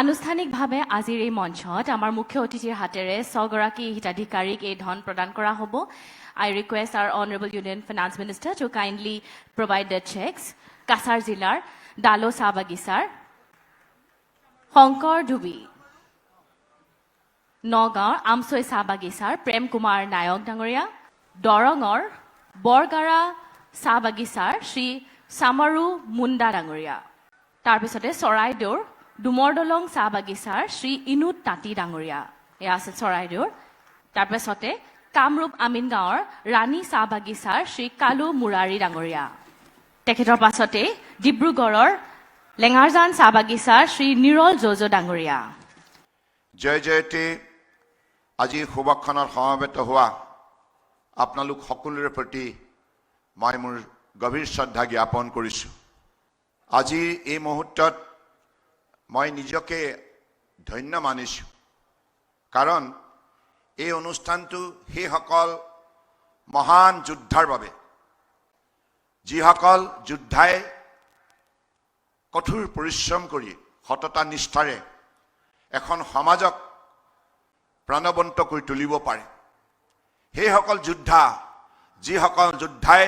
আনুষ্ঠানিকভাৱে আজিৰ এই মঞ্চত আমাৰ মুখ্য অতিথিৰ হাতেৰে 6 গৰাকী হিতাধিকাৰীক এই ধন প্ৰদান কৰা হ'ব। I request our Honorable Union Finance Minister to kindly provide the checks. Cachar জিলাৰ ডালো চাহ বাগিচাৰ শংকৰ ডুবি, নগাঁৱৰ আমচৈ চাহ বাগিচাৰ প্ৰেম কুমাৰ নায়ক ডাঙৰীয়া, দৰঙৰ বৰগাৰা চাহ বাগিচাৰ শ্ৰী চামাৰু মুণ্ডা ডাঙৰীয়া, তাৰপিছতে চৰাইদেউৰ ডুমৰদলং চাহ বাগিচাৰ শ্ৰী ইনুত তাঁতী ডাঙৰীয়া, এয়া আছে চৰাইদেউৰ। তাৰপিছতে কামৰূপ আমিন গাঁৱৰ ৰাণী চাহ বাগিচাৰ শ্ৰী কালু মুৰাৰী ডাঙৰীয়া, তেখেতৰ পাছতে ডিব্ৰুগড়ৰ লেঙাৰজান চাহ বাগিচাৰ শ্ৰী নিৰল জোজো ডাঙৰীয়া। জয় জয়তে আজি সভাখনত সমবেত হোৱা আপোনালোক সকলোৰে প্ৰতি মই মোৰ গভীৰ শ্ৰদ্ধা জ্ঞাপন কৰিছোঁ। আজি এই মুহূৰ্তত মই নিজকে ধন্য মানিছোঁ, কাৰণ এই অনুষ্ঠানটো সেইসকল মহান যোদ্ধাৰ বাবে, যিসকল যোদ্ধাই কঠোৰ পৰিশ্ৰম কৰি সততা নিষ্ঠাৰে এখন সমাজক প্ৰাণৱন্ত কৰি তুলিব পাৰে। সেইসকল যোদ্ধা, যিসকল যোদ্ধাই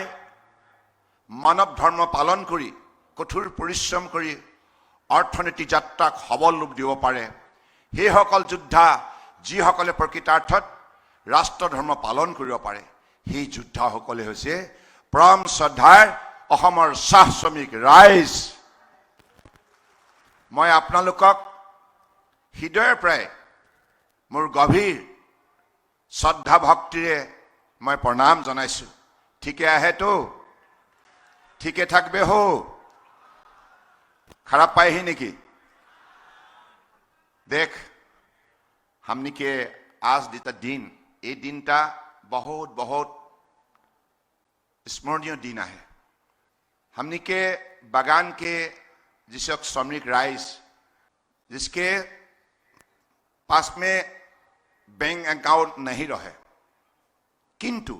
মানৱ ধৰ্ম পালন কৰি কঠোৰ পৰিশ্ৰম কৰি অৰ্থনীতি যাত্ৰাক সবল ৰূপ দিব পাৰে। সেইসকল যোদ্ধা, যিসকলে প্ৰকৃতাৰ্থত ৰাষ্ট্ৰ ধৰ্ম পালন কৰিব পাৰে। সেই যোদ্ধাসকলে হৈছে পৰম শ্ৰদ্ধাৰ অসমৰ চাহ শ্ৰমিক ৰাইজ। মই আপোনালোকক হৃদয়ৰ পৰাই মোৰ গভীৰ শ্ৰদ্ধা ভক্তিৰে মই প্ৰণাম জনাইছোঁ। ঠিকে আহেতো? ঠিকে থাকবে হো? খারাপ পাইহি নেকি? देख हमने के आज दिता दिन, ये दिनटा बहुत बहुत स्मरणीय दिन है। हमने के बागान के जिसक श्रमिक राइस, जिसके पास में बैंक अकाउंट नहीं रहे, किंतु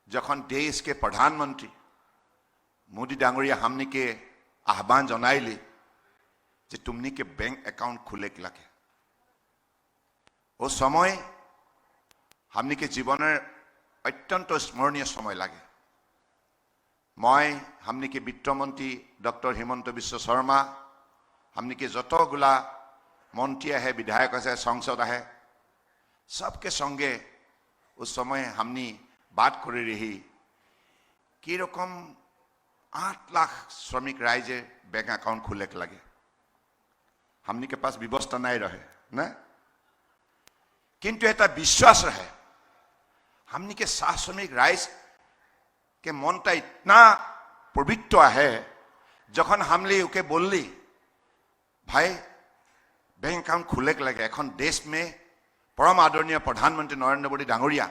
जखन देश के प्रधानमंत्री मोदी डांगरिया हमने के आह्वान जनाइले जे तुमने के बैंक अकाउंट खुले के लगे, वो समय हमने के जीवन अत्यंत स्मरणीय समय लगे। मैं हमने के वित्त मंत्री डॉक्टर हिमंत विश्व शर्मा, हमने के जतगुला मंत्री है, विधायक है, संसद है, सबके संगे उस समय हमने बात कर रही कि रकम 8 लाख श्रमिक राइजे बैंक अकाउंट खुले के लगे। हमने के पास व्यवस्था नहीं रहे ना, किंतु एटा विश्वास रहे। हमने के साह श्रमिक राइज के मनटा इतना पवित्र है, जखन हमले उके बोलली भाई बैंक अकाउंट खुले के लगे। एखन देश में परम आदरणीय प्रधानमंत्री नरेंद्र मोदी डांगरिया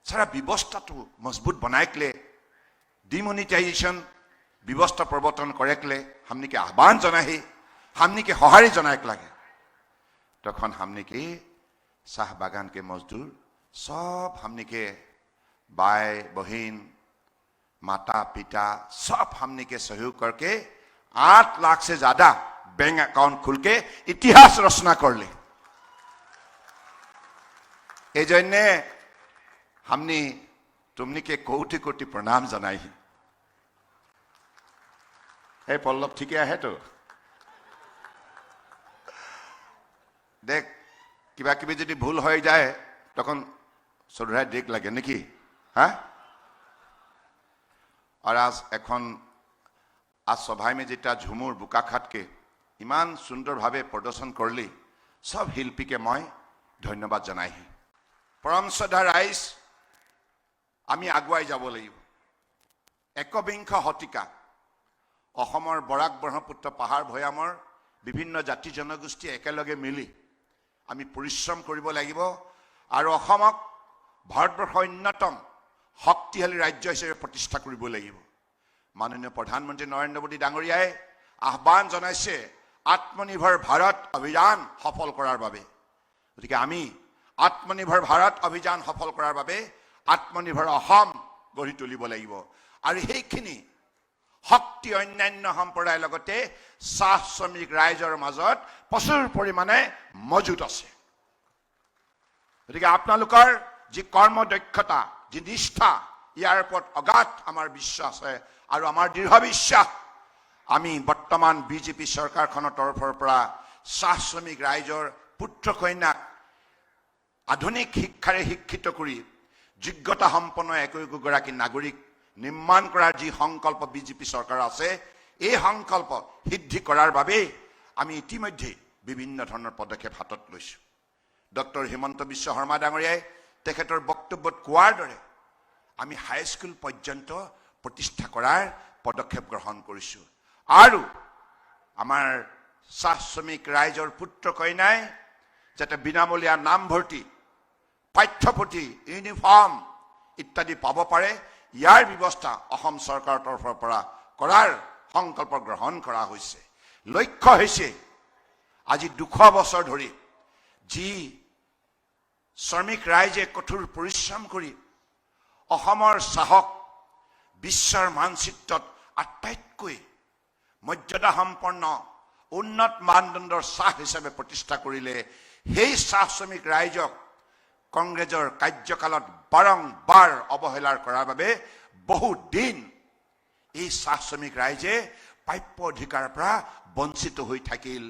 सारा व्यवस्था तो मजबूत बनाए के डिमोनिटाइजेशन व्यवस्था प्रवर्तन करे के हमने के आह्वान जनाही, हमने के सहारी जनाए के लगे। तखन हमने के चाह बागान के मजदूर सब, हमने के बाय बहन माता पिता सब हमने के सहयोग करके 8 लाख से ज्यादा बैंक अकाउंट खुल के इतिहास रचना कर ले। एजन्य हमने तुमने के कोटि कोटि प्रणाम जनाई। हे पल्लव ठीके है तो? देख किबा किबि यदि भूल हो जाए तखन सुधाराय देख लगे नेकी? हाँ, और आज एखन आज सभा में जेटा झुमुर बुकाखाट के इमान सुंदर भावे प्रदर्शन करली, सब शिल्पी के मैं धन्यवाद जनाई। परम श्रद्धा राइज, आमी आगुवाई যাব লাগিব। একবিংশ শতিকা অসমৰ বৰাক ব্ৰহ্মপুত্ৰ পাহাৰ ভৈয়ামৰ বিভিন্ন জাতি জনগোষ্ঠী একেলগে মিলি আমি পৰিশ্ৰম কৰিব লাগিব আৰু অসমক ভাৰতবৰ্ষৰ অন্যতম শক্তিশালী ৰাজ্য হিচাপে প্ৰতিষ্ঠা কৰিব লাগিব। মাননীয় প্ৰধানমন্ত্ৰী নৰেন্দ্ৰ মোদী ডাঙৰীয়াই আহ্বান জনাইছে আত্মনিৰ্ভৰ ভাৰত অভিযান সফল কৰাৰ বাবে। গতিকে আমি আত্মনিৰ্ভৰ ভাৰত অভিযান সফল কৰাৰ বাবে আত্মনিৰ্ভৰ অসম গঢ়ি তুলিব লাগিব। আৰু সেইখিনি শক্তি অন্যান্য সম্প্ৰদায়ৰ লগতে চাহ শ্ৰমিক ৰাইজৰ মাজত প্ৰচুৰ পৰিমাণে মজুত আছে। গতিকে আপোনালোকৰ যি কৰ্মদক্ষতা, যি নিষ্ঠা, ইয়াৰ ওপৰত অগাধ আমাৰ বিশ্বাস আছে আৰু আমাৰ দৃঢ় বিশ্বাস আমি বৰ্তমান বিজেপি চৰকাৰখনৰ তৰফৰ পৰা চাহ শ্ৰমিক ৰাইজৰ পুত্ৰ কন্যাক আধুনিক শিক্ষাৰে শিক্ষিত কৰি যোগ্যতা সম্পন্ন একোগৰাকী নাগৰিক নিৰ্মাণ কৰাৰ যি সংকল্প বিজেপি চৰকাৰ আছে, এই সংকল্প সিদ্ধি কৰাৰ বাবে আমি ইতিমধ্যে বিভিন্ন ধৰণৰ পদক্ষেপ হাতত লৈছোঁ। ডক্টৰ হিমন্ত বিশ্ব শৰ্মা ডাঙৰীয়াই তেখেতৰ বক্তব্যত কোৱাৰ দৰে আমি হাইস্কুল পৰ্যন্ত প্ৰতিষ্ঠা কৰাৰ পদক্ষেপ গ্ৰহণ কৰিছোঁ আৰু আমাৰ চাহ শ্ৰমিক ৰাইজৰ পুত্ৰ কন্যাই যাতে বিনামূলীয়া নামভৰ্তি, পাঠ্যপুথি, ইউনিফৰ্ম ইত্যাদি পাব পাৰে, ইয়াৰ ব্যৱস্থা অসম চৰকাৰৰ তৰফৰ পৰা কৰাৰ সংকল্প গ্ৰহণ কৰা হৈছে। লক্ষ্য হৈছে আজি 200 বছৰ ধৰি যি শ্ৰমিক ৰাইজে কঠোৰ পৰিশ্ৰম কৰি অসমৰ চাহক বিশ্বৰ মানচিত্ৰত আটাইতকৈ মৰ্যাদা সম্পন্ন উন্নত মানদণ্ডৰ চাহ হিচাপে প্ৰতিষ্ঠা কৰিলে, সেই চাহ শ্ৰমিক ৰাইজক কংগ্ৰেছৰ কাৰ্যকালত বাৰংবাৰ অৱহেলাৰ কৰাৰ বাবে বহু দিন এই চাহ শ্ৰমিক ৰাইজে প্ৰাপ্য অধিকাৰৰ পৰা বঞ্চিত হৈ থাকিল।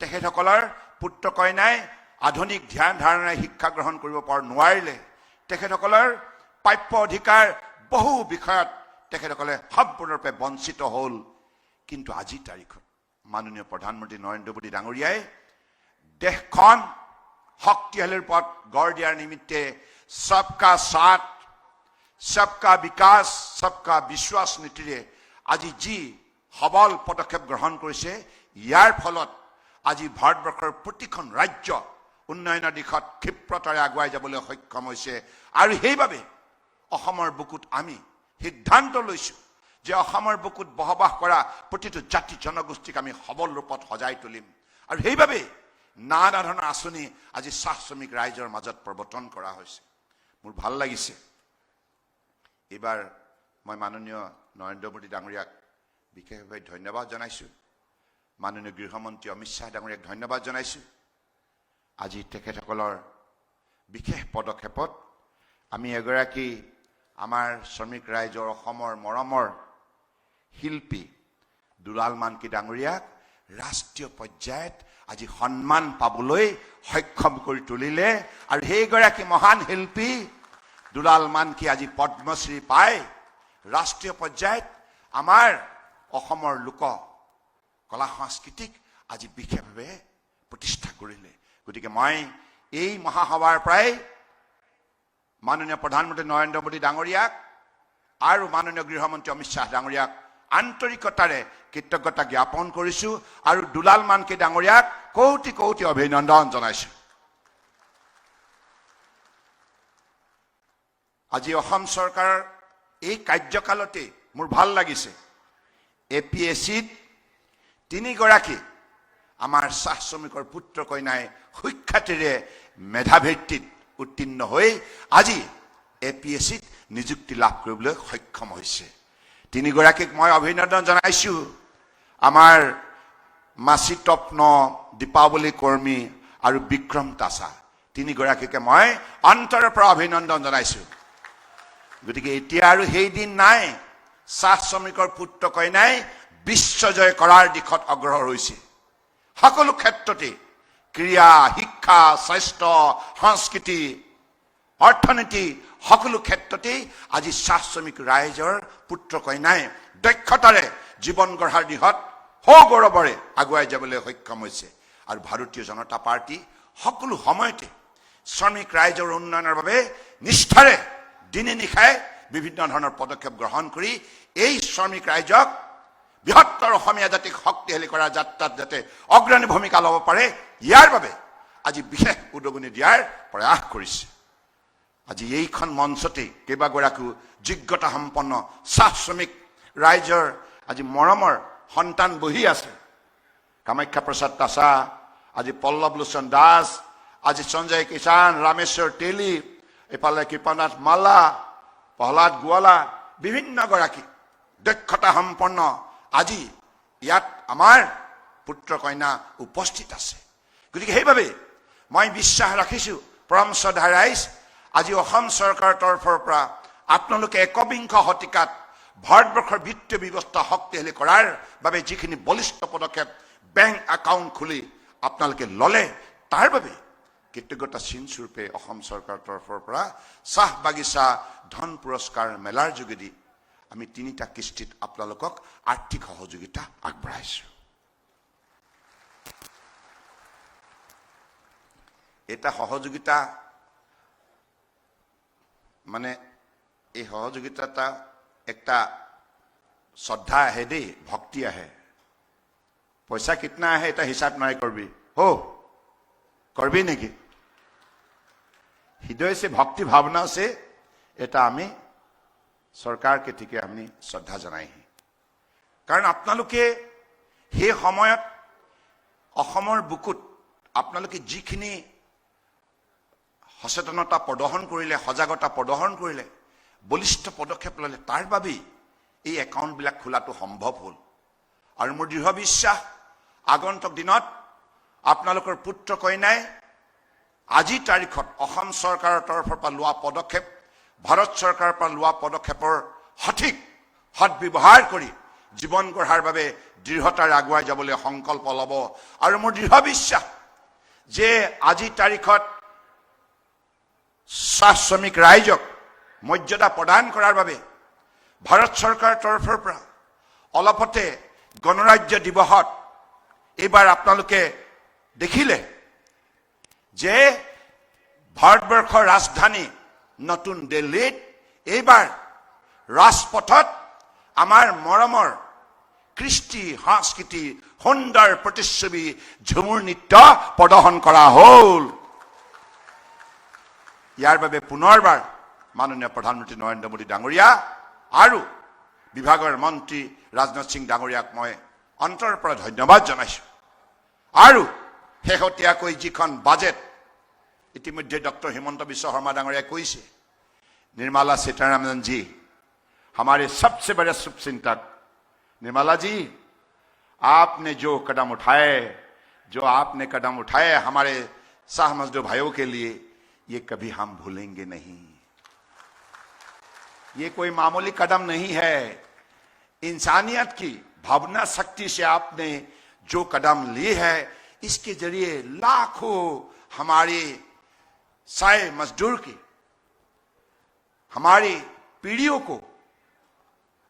তেখেতসকলৰ পুত্ৰ কন্যাই আধুনিক ধ্যান ধাৰণাৰে শিক্ষা গ্ৰহণ কৰিব নোৱাৰিলে। তেখেতসকলৰ প্ৰাপ্য অধিকাৰ বহু বিষয়ত তেখেতসকলে সম্পূৰ্ণৰূপে বঞ্চিত হ'ল। কিন্তু আজিৰ তাৰিখত মাননীয় প্ৰধানমন্ত্ৰী নৰেন্দ্ৰ মোদী ডাঙৰীয়াই দেশখন শক্তিশালীৰ পথ গঢ় দিয়াৰ নিমিত্তে সবকা সাথ, সবকা বিকাশ, সবকা বিশ্বাস নীতিৰে আজি যি সবল পদক্ষেপ গ্ৰহণ কৰিছে, ইয়াৰ ফলত আজি ভাৰতবৰ্ষৰ প্ৰতিখন ৰাজ্য উন্নয়নৰ দিশত ক্ষিপ্ৰতাৰে আগুৱাই যাবলৈ সক্ষম হৈছে। আৰু সেইবাবে অসমৰ বুকুত আমি সিদ্ধান্ত লৈছোঁ যে অসমৰ বুকুত বসবাস কৰা প্ৰতিটো জাতি জনগোষ্ঠীক আমি সবল ৰূপত সজাই তুলিম। আৰু সেইবাবে নানা ধৰণৰ আঁচনি আজি চাহ শ্ৰমিক ৰাইজৰ মাজত প্ৰৱৰ্তন কৰা হৈছে। মোৰ ভাল লাগিছে, এইবাৰ মই মাননীয় নৰেন্দ্ৰ মোদী ডাঙৰীয়াক বিশেষভাৱে ধন্যবাদ জনাইছোঁ, মাননীয় গৃহমন্ত্ৰী অমিত শ্বাহ ডাঙৰীয়াক ধন্যবাদ জনাইছোঁ। আজি তেখেতসকলৰ বিশেষ পদক্ষেপত আমি এগৰাকী আমাৰ শ্ৰমিক ৰাইজৰ অসমৰ মৰমৰ শিল্পী দুলাল মানকি ডাঙৰীয়াক ৰাষ্ট্ৰীয় পৰ্যায়ত আজি সন্মান পাবলৈ সক্ষম কৰি তুলিলে। আৰু সেইগৰাকী মহান শিল্পী দুলাল মানকি আজি পদ্মশ্ৰী পাই ৰাষ্ট্ৰীয় পৰ্যায়ত আমাৰ অসমৰ লোক কলা সংস্কৃতিক আজি বিশেষভাৱে প্ৰতিষ্ঠা কৰিলে। গতিকে মই এই মহাসভাৰ পৰাই মাননীয় প্ৰধানমন্ত্ৰী নৰেন্দ্ৰ মোদী ডাঙৰীয়াক আৰু মাননীয় গৃহমন্ত্ৰী অমিত শ্বাহ ডাঙৰীয়াক আন্তৰিকতাৰে কৃতজ্ঞতা জ্ঞাপন কৰিছোঁ আৰু দুলাল মানকি ডাঙৰীয়াক কোটি কোটি অভিনন্দন জনাইছোঁ। আজি অসম চৰকাৰৰ এই কাৰ্যকালতে মোৰ ভাল লাগিছে, APSCত 3 গৰাকী আমাৰ চাহ শ্ৰমিকৰ পুত্ৰ কন্যাই সুখ্যাতিৰে মেধাভিত্তিত উত্তীৰ্ণ হৈ আজি APSCত নিযুক্তি লাভ কৰিবলৈ সক্ষম হৈছে। 3 গৰাকীক মই অভিনন্দন জনাইছোঁ। আমাৰ মাচি তপ্ন, দীপাৱলী কৰ্মী আৰু বিক্ৰম তাছা 3 গৰাকীকে মই অন্তৰৰ পৰা অভিনন্দন জনাইছোঁ। গতিকে এতিয়া আৰু সেই দিন নাই, চাহ শ্ৰমিকৰ পুত্ৰ কন্যাই বিশ্বজয় কৰাৰ দিশত অগ্ৰসৰ হৈছে। সকলো ক্ষেত্ৰতে ক্ৰীড়া, শিক্ষা, স্বাস্থ্য, সংস্কৃতি, অৰ্থনীতি সকলো ক্ষেত্ৰতেই আজি চাহ শ্ৰমিক ৰাইজৰ পুত্ৰ কন্যাই দক্ষতাৰে জীৱন গঢ়াৰ দিশত সগৌৰৱেৰে আগুৱাই যাবলৈ সক্ষম হৈছে। আৰু ভাৰতীয় জনতা পাৰ্টি সকলো সময়তে শ্ৰমিক ৰাইজৰ উন্নয়নৰ বাবে নিষ্ঠাৰে দিনে নিশাই বিভিন্ন ধৰণৰ পদক্ষেপ গ্ৰহণ কৰি এই শ্ৰমিক ৰাইজক বৃহত্তৰ অসমীয়া জাতিক শক্তিশালী কৰাৰ যাত্ৰাত যাতে অগ্ৰণী ভূমিকা ল'ব পাৰে, ইয়াৰ বাবে আজি বিশেষ উদগনি দিয়াৰ প্ৰয়াস কৰিছে। আজি এইখন মঞ্চতে কেইবাগৰাকীও যোগ্যতা সম্পন্ন চাহ শ্ৰমিক ৰাইজৰ আজি মৰমৰ সন্তান বহি আছে। কামাখ্যা প্ৰসাদ তাছা, আজি পল্লৱ লোচন দাস, আজি সঞ্জয় কিষাণ, ৰামেশ্বৰ তেলী, এফালে কৃপানাথ মাল্লা, প্ৰহ্লাদ গোৱালা, বিভিন্ন গৰাকী দক্ষতা সম্পন্ন আজি ইয়াত আমাৰ পুত্ৰ কন্যা উপস্থিত আছে। গতিকে সেইভাবে মই বিশ্বাস ৰাখিছো পৰম শ্ৰদ্ধা ৰাইজ, আজি অসম চৰকাৰৰ তৰফৰ পৰা আপোনালোকে একবিংশ শতিকাত ভাৰতবৰ্ষৰ বিত্তীয় ব্যৱস্থা শক্তিশালী কৰাৰ বাবে যিখিনি বলিষ্ঠ পদক্ষেপ বেংক একাউণ্ট খুলি আপোনালোকে ললে, তাৰ বাবে কৃতজ্ঞতা চিনস্বৰূপে অসম চৰকাৰৰ তৰফৰ পৰা চাহ বাগিচা ধন পুৰস্কাৰ মেলাৰ যোগেদি আমি 3টা কিস্তিত আপোনালোকক আৰ্থিক সহযোগিতা আগবঢ়াইছো। এটা সহযোগিতা মানে এই সহযোগিতা একটা শ্ৰদ্ধা আহে দেই, ভক্তি আহে। পইচা কিतना আহে এটা হিসাব নাই করবি, हो করবি নেকি? হৃদয় से भक्ति भावना से এটা আমি সরকারকে থেকে আমি শ্ৰদ্ধা জনাই। কাৰণ আপোনালোকে সেই সময়ত অসমৰ বুকুত আপোনালোকে যিখিনি সচেতনতা প্ৰদৰ্শন কৰিলে, সজাগতা প্ৰদৰ্শন কৰিলে, বলিষ্ঠ পদক্ষেপ ললে, তাৰ বাবেই এই একাউণ্টবিলাক খোলাটো সম্ভৱ হ'ল। আৰু মোৰ দৃঢ় বিশ্বাস আগন্তুক দিনত আপোনালোকৰ পুত্ৰ কন্যাই আজি তাৰিখত অসম চৰকাৰৰ তৰফৰ পৰা লোৱা পদক্ষেপ, ভাৰত চৰকাৰৰ পৰা লোৱা পদক্ষেপৰ সঠিক সৎব্যৱহাৰ কৰি জীৱন গঢ়াৰ বাবে দৃঢ়তাৰে আগুৱাই যাবলৈ সংকল্প ল'ব। আৰু মোৰ দৃঢ় বিশ্বাস যে আজি তাৰিখত চাহ শ্ৰমিক ৰাইজক মৰ্যাদা প্ৰদান কৰাৰ বাবে ভাৰত চৰকাৰৰ তৰফৰ পৰা অলপতে গণৰাজ্য দিৱসত এইবাৰ আপোনালোকে দেখিলে যে ভাৰতবৰ্ষৰ ৰাজধানী নতুন দিল্লীত এইবাৰ ৰাজপথত আমাৰ মৰমৰ কৃষ্টি সংস্কৃতি সুন্দৰ প্ৰতিচ্ছবি ঝুমুৰ নৃত্য প্ৰদৰ্শন কৰা হ'ল। ইয়াৰ বাবে পুনৰবাৰ মাননীয় প্ৰধানমন্ত্ৰী নৰেন্দ্ৰ মোদী ডাঙৰীয়া আৰু বিভাগৰ মন্ত্ৰী ৰাজনাথ সিং ডাঙৰীয়াক মই অন্তৰৰ পৰা ধন্যবাদ জনাইছো। আৰু শেহতীয়াকৈ যিখন বাজেট ইতিমধ্যে ডক্টৰ হিমন্ত বিশ্ব শৰ্মা ডাঙৰীয়াই কৈছে, निर्मला सीतारमण जी हमारे सबसे बड़े शुभचिंतक, निर्मला जी आपने जो कदम उठाए हमारे शाह मजदूर भाइयों के लिए, ये कभी हम भूलेंगे नहीं। ये कोई मामूली कदम नहीं है। इंसानियत की भावना शक्ति से आपने जो कदम लिए है, इसके जरिए लाखों हमारे साय मजदूर की, हमारी पीढ़ियों को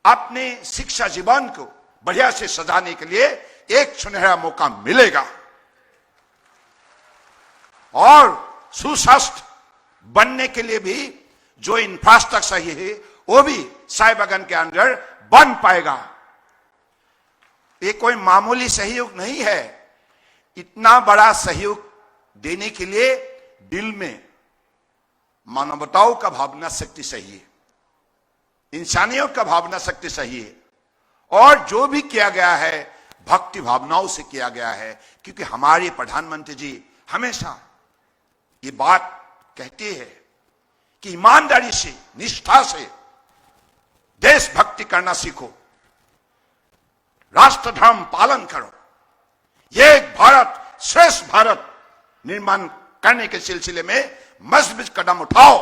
अपने शिक्षा जीवन को बढ़िया से सजाने के लिए एक सुनहरा मौका मिलेगा। और सुस्वस्थ बनने के लिए भी जो इंफ्रास्ट्रक्चर चाहिए है वो भी साय बागान के अंदर बन पाएगा। ये कोई मामूली सहयोग नहीं है। इतना बड़ा सहयोग देने के लिए दिल में मानवताओं का भावना शक्ति चाहिए, इंसानियत का भावना शक्ति चाहिए। और जो भी किया गया है भक्ति भावनाओं से किया गया है, क्योंकि हमारे प्रधानमंत्री जी हमेशा ये बात कहते हैं कि ईमानदारी से, निष्ठा से देशभक्ति करना सीखो, राष्ट्र धर्म पालन करो, एक भारत श्रेष्ठ भारत निर्माण करने के सिलसिले में मजबूत कदम उठाओ।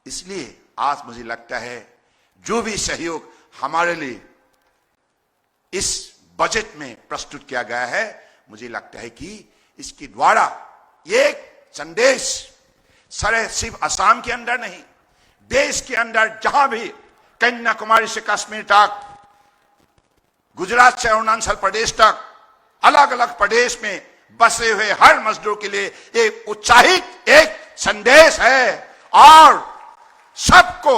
इसलिए आज मुझे लगता है जो भी सहयोग हमारे लिए इस बजट में प्रस्तुत किया गया है, मुझे लगता है कि इसके द्वारा एक संदेश सिर्फ असम के अंदर नहीं, देश के अंदर जहां भी कन्याकुमारी से कश्मीर तक, गुजरात से अरुणाचल प्रदेश तक, अलग अलग प्रदेश में बसे हुए हर मजदूर के लिए एक उत्साहित एक संदेश है और सबको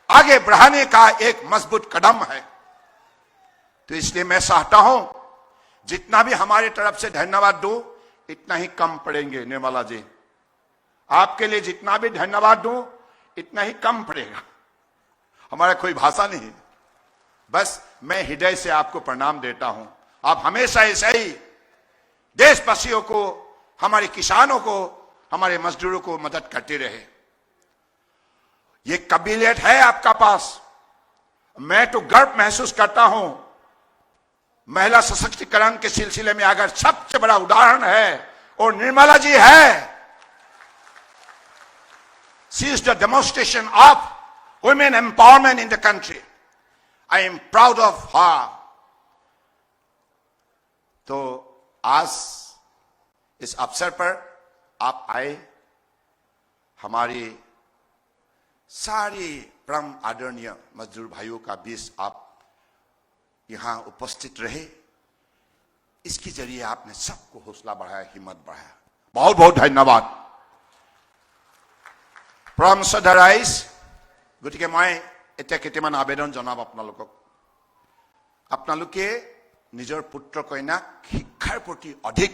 आगे बढ़ाने का एक मजबूत कदम है। तो इसलिए मैं चाहता हूं जितना भी हमारी तरफ से धन्यवाद दो इतना ही कम पड़ेंगे। निर्मला जी, आपके लिए जितना भी धन्यवाद दूं इतना ही कम पड़ेगा। हमारा कोई भाषा नहीं, बस मैं हृदय से आपको प्रणाम देता हूं। आप हमेशा ऐसा ही देशवासियों को, हमारे किसानों को, हमारे मजदूरों को मदद करते रहे। ये काबिलियत है आपका पास मैं तो गर्व महसूस करता हूं, महिला सशक्तिकरण के सिलसिले में अगर सबसे बड़ा उदाहरण है और निर्मला जी है। She is the demonstration of women empowerment in the country. I am proud of her. तो आज इस अवसर पर आप आए, हमारी सारी परम आदरणीय मजदूर भाइयों का बीच आप यहां उपस्थित रहे। इसके जरिए आपने सबको हौसला बढ़ाया, हिम्मत बढ़ाया। बहुत बहुत धन्यवाद। परम श्रদ্ধা ৰাইজ, গতিকে মই এতিয়া কেইটামান আবেদন জনাব আপোনালোকক। আপোনালোকে নিজৰ পুত্ৰ কন্যাক শিক্ষাৰ প্ৰতি অধিক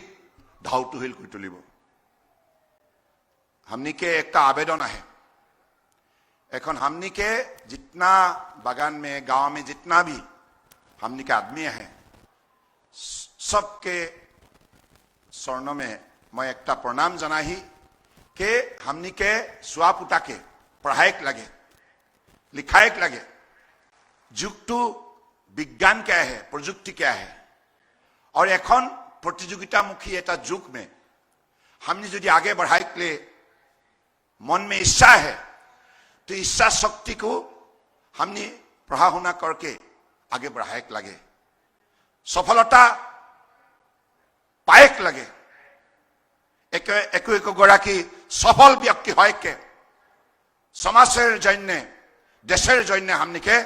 ধাউতিশীল কৰি তুলিব। हमनी के एक आवेदन है, এখন हमनी के जितना बागान में, गांव में जितना भी हमनी के आदमी है, सबके स्वर्ण में मैं एक प्रणाम जनाही कि हमनी के सुआ पुता के पढ़ाई लगे, लिखाई लगे। जुग तो विज्ञान क्या है, प्रजुक्ति क्या है, और एखन प्रतियोगितामुखी एटा जुग में हमने यदि आगे बढ़ाई के लिए मन में इच्छा है, तो इच्छा शक्ति को हमने पढ़ा करके आगे बढ़ाए लगे, सफलता पाएक लगे। एक गराकी सफल व्यक्ति है के समाजर जन्य, देशर जन्य हमने के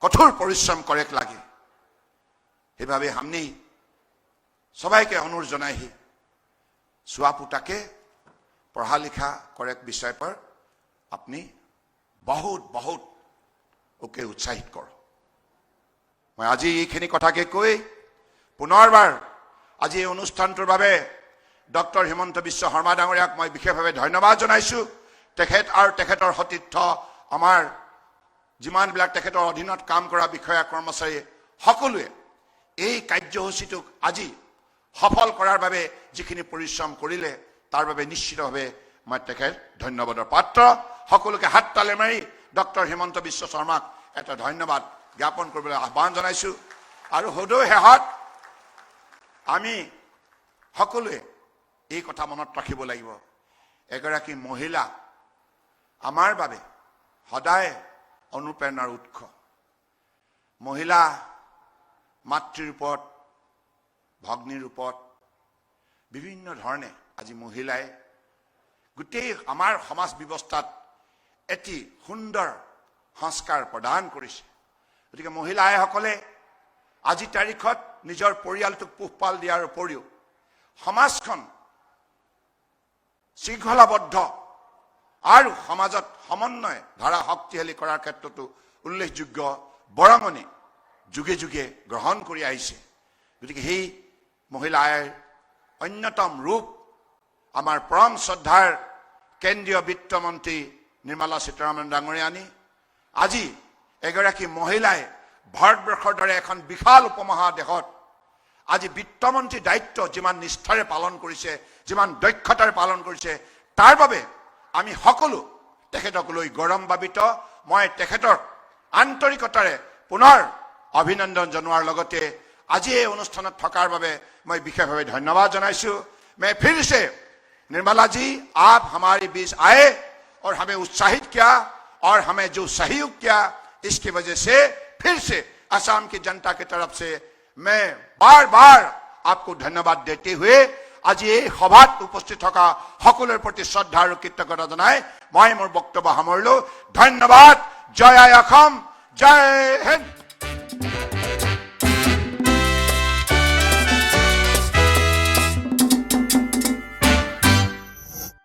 कठोर परिश्रम करे लगे। সেইভাবে हमने सबाई के अनुरोध जनाही चुआ पुता के पढ़ा लिखा करे विषय पर अपनी बहुत बहुत ओके उत्साहित कर। मैं आज ये कथा के কৈ पुनर्बार आज এই অনুষ্ঠানটোৰ বাবে ডক্টৰ হিমন্ত বিশ্ব শৰ্মা ডাঙৰীয়াক মই বিশেষভাৱে ধন্যবাদ জনাইছো। তেখেত আৰু তেখেতৰ সতীৰ্থ আমাৰ যিমানবিলাক তেখেতৰ অধীনত কাম কৰা বিষয়া কৰ্মচাৰী সকলোৱে এই কাৰ্যসূচীটোক আজি সফল কৰাৰ বাবে যিখিনি পৰিশ্ৰম কৰিলে তাৰ বাবে নিশ্চিতভাৱে মই তেখেত ধন্যবাদৰ পাত্ৰ। সকলোকে হাত তালি মাৰি ডক্টৰ হিমন্ত বিশ্ব শৰ্মাক এটা ধন্যবাদ জ্ঞাপন কৰিবলৈ আহ্বান জনাইছো। আৰু সদৌ শেষত আমি সকলোৱে এই কথা মনত ৰাখিব লাগিব, এগৰাকী মহিলা আমাৰ বাবে সদায় অনুপ্ৰেৰণাৰ উৎস। মহিলা মাতৃৰ ৰূপত, ভগ্নীৰ ৰূপত বিভিন্ন ধৰণে আজি মহিলাই গোটেই আমাৰ সমাজ ব্যৱস্থাত এটি সুন্দৰ সংস্কাৰ প্ৰদান কৰিছে। গতিকে মহিলাসকলে আজি তাৰিখত নিজৰ পৰিয়ালটোক পোহপাল দিয়াৰ উপৰিও সমাজখন শৃংখলাবদ্ধ আৰু সমাজত সমন্বয় ধাৰা শক্তিশালী কৰাৰ ক্ষেত্ৰতো উল্লেখযোগ্য বৰঙণি যুগে যুগে গ্ৰহণ কৰি আহিছে। গতিকে সেই মহিলাৰ অন্যতম ৰূপ আমাৰ পৰম শ্ৰদ্ধাৰ কেন্দ্ৰীয় বিত্তমন্ত্ৰী নিৰ্মলা সীতাৰামন ডাঙৰীয়ানী। আজি এগৰাকী মহিলাই ভাৰতবৰ্ষৰ দৰে এখন বিশাল উপমহাদেশত আজি বিত্তমন্ত্ৰী দায়িত্ব যিমান নিষ্ঠাৰে পালন কৰিছে, যিমান দক্ষতাৰে পালন কৰিছে, তাৰ বাবে আমি সকলো তেখেতক লৈ গৌৰৱান্বিত। মই তেখেতৰ আন্তৰিকতাৰে পুনৰ অভিনন্দন জনোৱাৰ লগতে আজি এই অনুষ্ঠানত থকাৰ বাবে मैं विशेषভাৱে धन्यवाद जनाइछु। मैं फिर से निर्मला जी, आप हमारे बीच आए और हमें उत्साहित किया और हमें जो सहयोग किया, इसकी वजह से फिर से असम की जनता की तरफ से मैं बार बार आपको धन्यवाद देते हुए आज ये सभात उपस्थित থকা সকলৰ প্ৰতি শ্ৰদ্ধা আৰু কৃতজ্ঞতা জনাই মই মোৰ বক্তব্য সামৰিলো। ধন্যবাদ। জয় অসম, জয় হিন্দ।